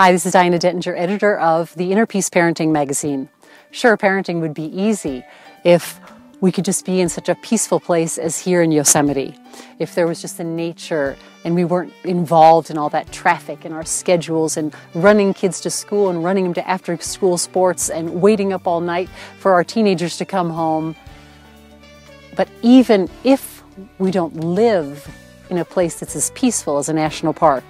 Hi, this is Diana Dettinger, editor of the Inner Peace Parenting magazine. Sure, parenting would be easy if we could just be in such a peaceful place as here in Yosemite. If there was just the nature and we weren't involved in all that traffic and our schedules and running kids to school and running them to after-school sports and waiting up all night for our teenagers to come home. But even if we don't live in a place that's as peaceful as a national park,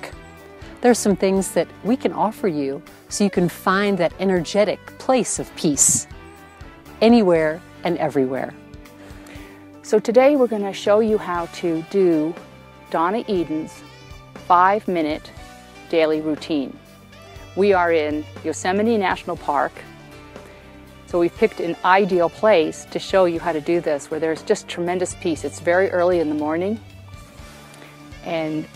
there's some things that we can offer you so you can find that energetic place of peace anywhere and everywhere. So today we're going to show you how to do Donna Eden's 5-minute daily routine. We are in Yosemite National Park, so we've picked an ideal place to show you how to do this where there's just tremendous peace. It's very early in the morning and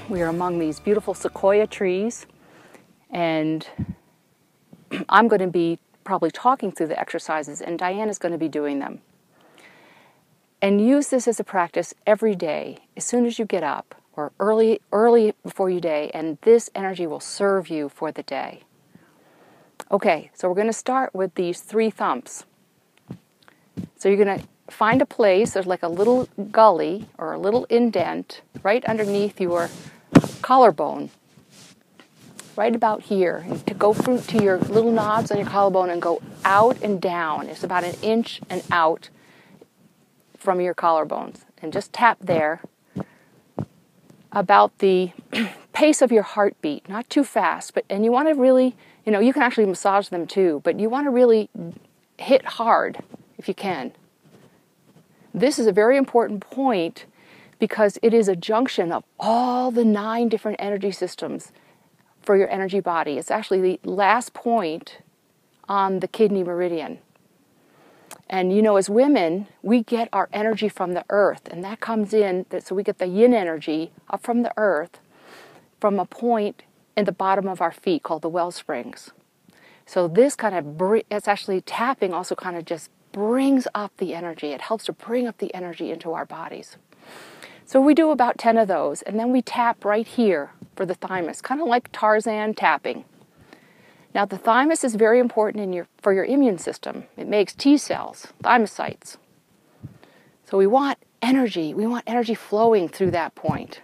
we are among these beautiful sequoia trees, and I'm going to be probably talking through the exercises and Diana's going to be doing them. And use this as a practice every day as soon as you get up or early before your day, and this energy will serve you for the day. Okay, so we're going to start with these 3 thumps. So you're going to find a place, there's like a little gully or a little indent right underneath your collarbone, right about here. And to go through to your little knobs on your collarbone and go out and down. It's about 1 inch and out from your collarbones. And just tap there about the pace of your heartbeat, not too fast, and you want to really, you can actually massage them too, but you want to really hit hard if you can. This is a very important point because it is a junction of all the 9 different energy systems for your energy body. It's actually the last point on the kidney meridian. And as women, we get our energy from the earth, and that comes in, so we get the yin energy up from the earth from a point in the bottom of our feet called the well springs. So this it's actually tapping also kind of just brings up the energy. It helps to bring up the energy into our bodies. So we do about 10 of those, and then we tap right here for the thymus, kind of like Tarzan tapping. Now the thymus is very important for your immune system. It makes T cells, thymocytes. So we want energy flowing through that point.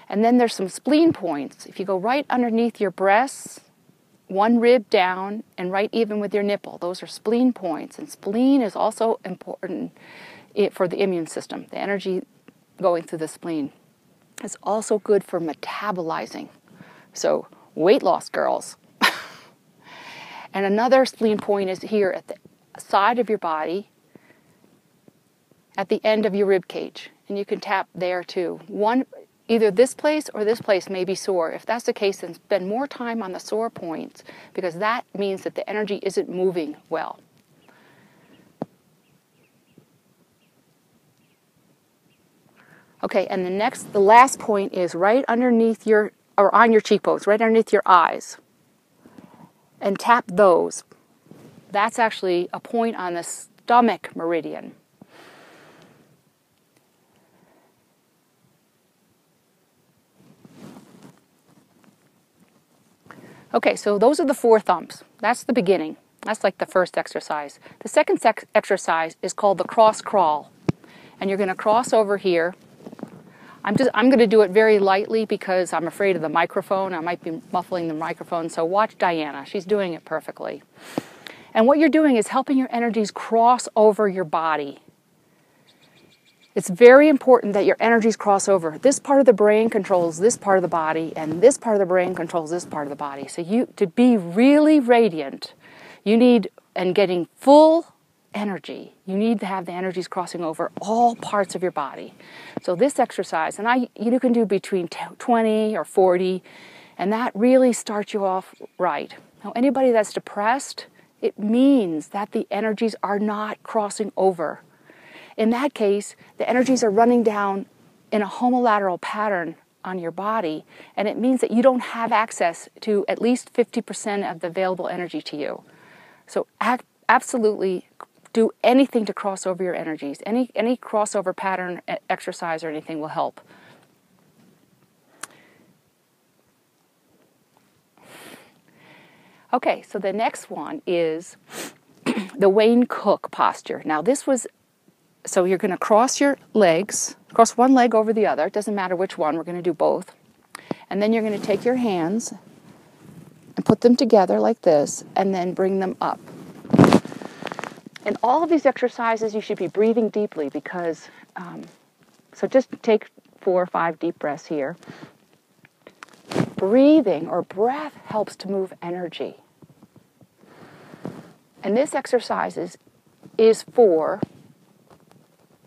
And then there's some spleen points. If you go right underneath your breasts, 1 rib down, and right even with your nipple. Those are spleen points. And spleen is also important for the immune system. The energy going through the spleen is also good for metabolizing. So weight loss, girls. And another spleen point is here at the side of your body, at the end of your rib cage. And you can tap there too. Either this place or this place may be sore. If that's the case, then spend more time on the sore points because that means that the energy isn't moving well. Okay, and the last point is right underneath on your cheekbones, right underneath your eyes. And tap those. That's actually a point on the stomach meridian. Okay, so those are the 4 thumps. That's the beginning. That's like the first exercise. The second exercise is called the cross crawl. And you're going to cross over here. I'm going to do it very lightly because I'm afraid of the microphone. I might be muffling the microphone, so watch Diana. She's doing it perfectly. And what you're doing is helping your energies cross over your body. It's very important that your energies cross over. This part of the brain controls this part of the body, and this part of the brain controls this part of the body. So to be really radiant, and getting full energy, you need to have the energies crossing over all parts of your body. So this exercise, and you can do between 20 or 40, and that really starts you off right. Now anybody that's depressed, it means that the energies are not crossing over. In that case, the energies are running down in a homolateral pattern on your body, and it means that you don't have access to at least 50% of the available energy to you. So absolutely do anything to cross over your energies. Any crossover pattern exercise or anything will help. Okay, so the next one is the Wayne Cook posture. Now this was, so you're going to cross your legs, cross one leg over the other. It doesn't matter which one, we're going to do both. And then you're going to take your hands and put them together like this, and then bring them up. And all of these exercises, you should be breathing deeply because, so just take 4 or 5 deep breaths here. Breathing or breath helps to move energy. And this exercise is for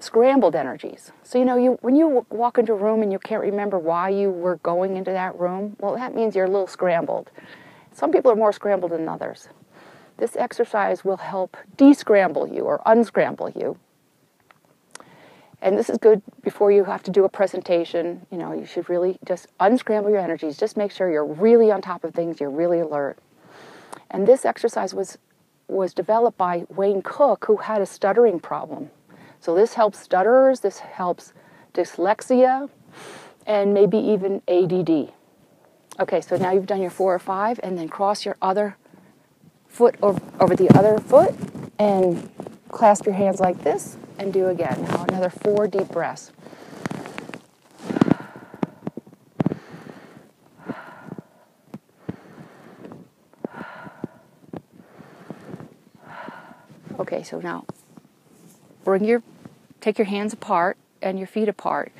scrambled energies. So, you know, when you walk into a room and you can't remember why you were going into that room, well, that means you're a little scrambled. Some people are more scrambled than others. This exercise will help de-scramble you or unscramble you. And this is good before you have to do a presentation. You know, you should really just unscramble your energies. Just make sure you're really on top of things, you're really alert. And this exercise was developed by Wayne Cook, who had a stuttering problem. So this helps stutterers, this helps dyslexia, and maybe even ADD. Okay, so now you've done your 4 or 5, and then cross your other foot over the other foot, and clasp your hands like this, and do again. Now another 4 deep breaths. Okay, so now take your hands apart and your feet apart.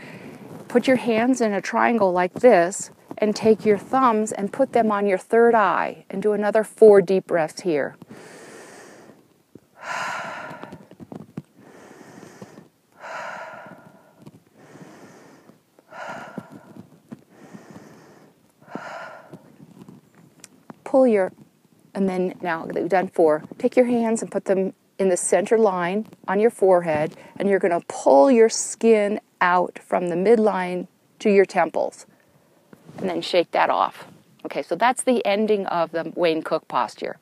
Put your hands in a triangle like this, and take your thumbs and put them on your third eye, and do another 4 deep breaths here. And then now that we've done 4, take your hands and put them in the center line on your forehead, and you're going to pull your skin out from the midline to your temples, and then shake that off. Okay, so that's the ending of the Wayne Cook posture.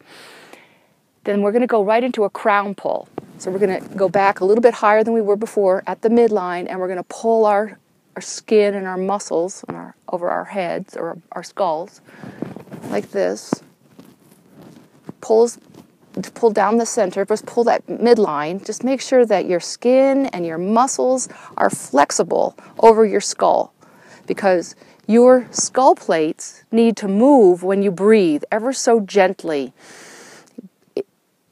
Then we're going to go right into a crown pull. So we're going to go back a little bit higher than we were before at the midline, and we're going to pull our skin and our muscles over our heads or our skulls like this. Pull down the center, just pull that midline. Just make sure that your skin and your muscles are flexible over your skull, because your skull plates need to move when you breathe ever so gently,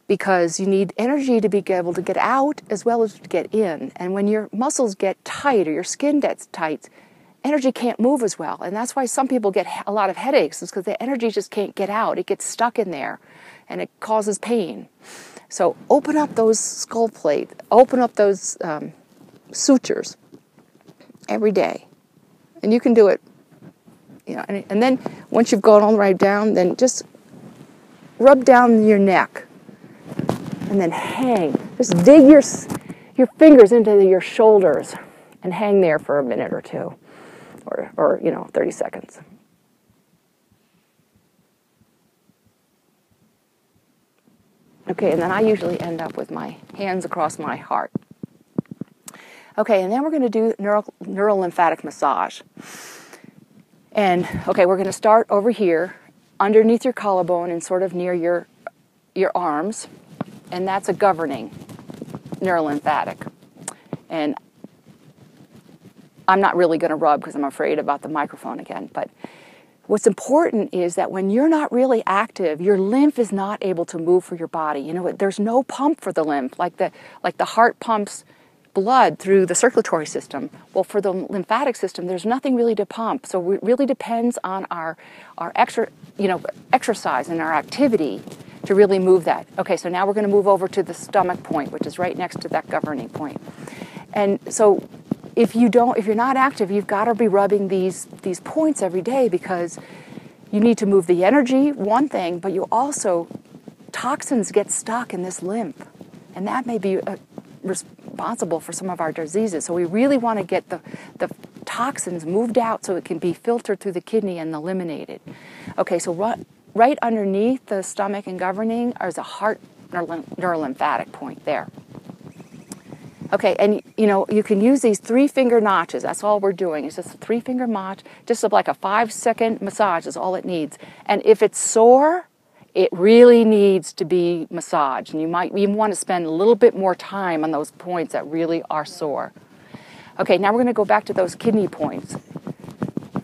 because you need energy to be able to get out as well as to get in. And when your muscles get tight or your skin gets tight, energy can't move as well. And that's why some people get a lot of headaches, is because the energy just can't get out. It gets stuck in there, and it causes pain. So open up those skull plates, open up those sutures every day. And you can do it, you know, and then once you've gone all the way down, then just rub down your neck and then hang. Just dig your fingers into your shoulders and hang there for a minute or 2, or 30 seconds. Okay, and then I usually end up with my hands across my heart. Okay, and then we're going to do neural lymphatic massage. And, okay, we're going to start over here, underneath your collarbone and sort of near your arms. And that's a governing neurolymphatic. And I'm not really going to rub because I'm afraid about the microphone again. But what's important is that when you're not really active, your lymph is not able to move for your body. You know, there's no pump for the lymph, like the heart pumps blood through the circulatory system. Well, for the lymphatic system, there's nothing really to pump. So it really depends on our exercise and our activity to really move that. Okay, so now we're going to move over to the stomach point, which is right next to that governing point. And so if you're not active, you've got to be rubbing these points every day, because you need to move the energy, one thing, but you also, toxins get stuck in this lymph, and that may be responsible for some of our diseases. So we really want to get the toxins moved out so it can be filtered through the kidney and eliminated. Okay, so right underneath the stomach and governing is a heart neurolymphatic point there. Okay, and you can use these 3-finger notches. That's all we're doing. It's just a 3-finger notch, just like a 5-second massage is all it needs. And if it's sore, it really needs to be massaged. And you might even want to spend a little bit more time on those points that really are sore. Okay, now we're going to go back to those kidney points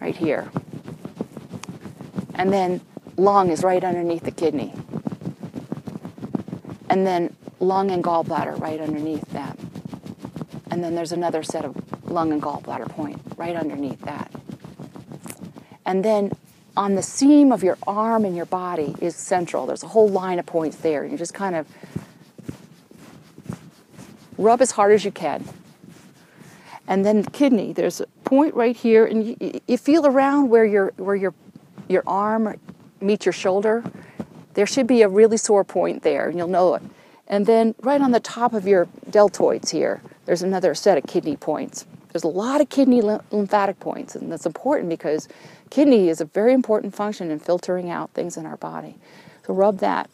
right here. And then lung is right underneath the kidney. And then lung and gallbladder right underneath that. And then there's another set of lung and gallbladder point right underneath that. And then on the seam of your arm and your body is central. There's a whole line of points there. You just kind of rub as hard as you can. And then the kidney, there's a point right here, and you feel around where your arm meets your shoulder. There should be a really sore point there, and you'll know it. And then right on the top of your deltoids here, there's another set of kidney points. There's a lot of kidney lymphatic points, and that's important because kidney is a very important function in filtering out things in our body. So rub that.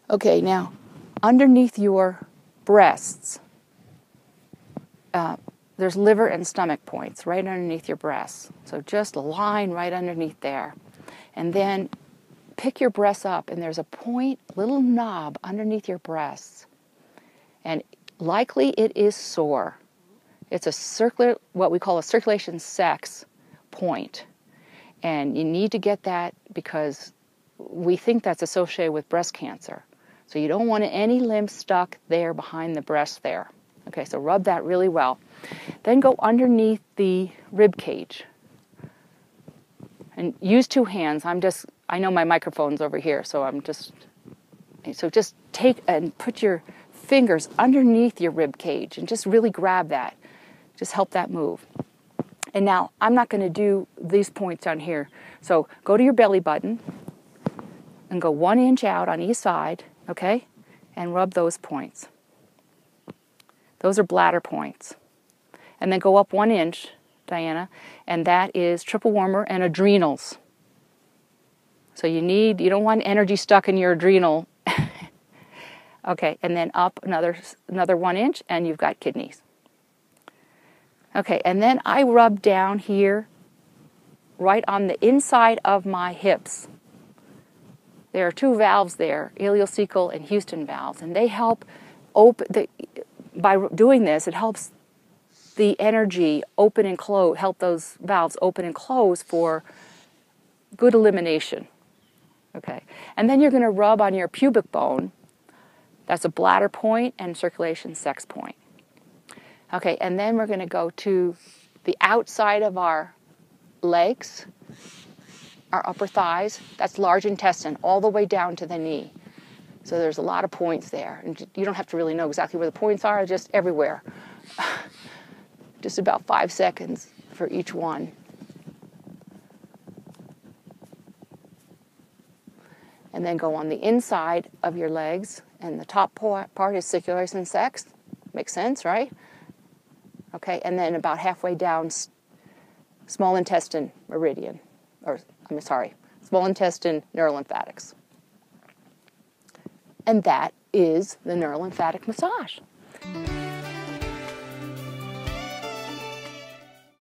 Okay, now underneath your breasts, there's liver and stomach points right underneath your breasts. So just a line right underneath there. And then pick your breasts up, and there's a point, little knob underneath your breasts. And likely it is sore. It's a circular, what we call a circulation sex point. And you need to get that because we think that's associated with breast cancer. So you don't want any lymph stuck there behind the breast there. Okay, so rub that really well. Then go underneath the rib cage. And use 2 hands. I know my microphone's over here, so just take and put your fingers underneath your rib cage and just really grab that. Just help that move. And now, I'm not going to do these points down here. So go to your belly button and go 1 inch out on each side, okay? And rub those points. Those are bladder points. And then go up 1 inch, Diana, and that is triple warmer and adrenals. So you don't want energy stuck in your adrenal. Okay, and then up another 1 inch, and you've got kidneys. Okay, and then I rub down here, right on the inside of my hips. There are 2 valves there, ileocecal and Houston valves, and they help open, by doing this, it helps the energy open and close, help those valves open and close for good elimination. Okay, and then you're going to rub on your pubic bone. That's a bladder point and circulation sex point. Okay, and then we're going to go to the outside of our legs, our upper thighs. That's large intestine, all the way down to the knee. So there's a lot of points there. And you don't have to really know exactly where the points are, just everywhere. Just about 5 seconds for each one. And then go on the inside of your legs, and the top part is circulation sex. Makes sense, right? Okay, and then about halfway down, small intestine meridian, small intestine neurolymphatics. And that is the neurolymphatic massage.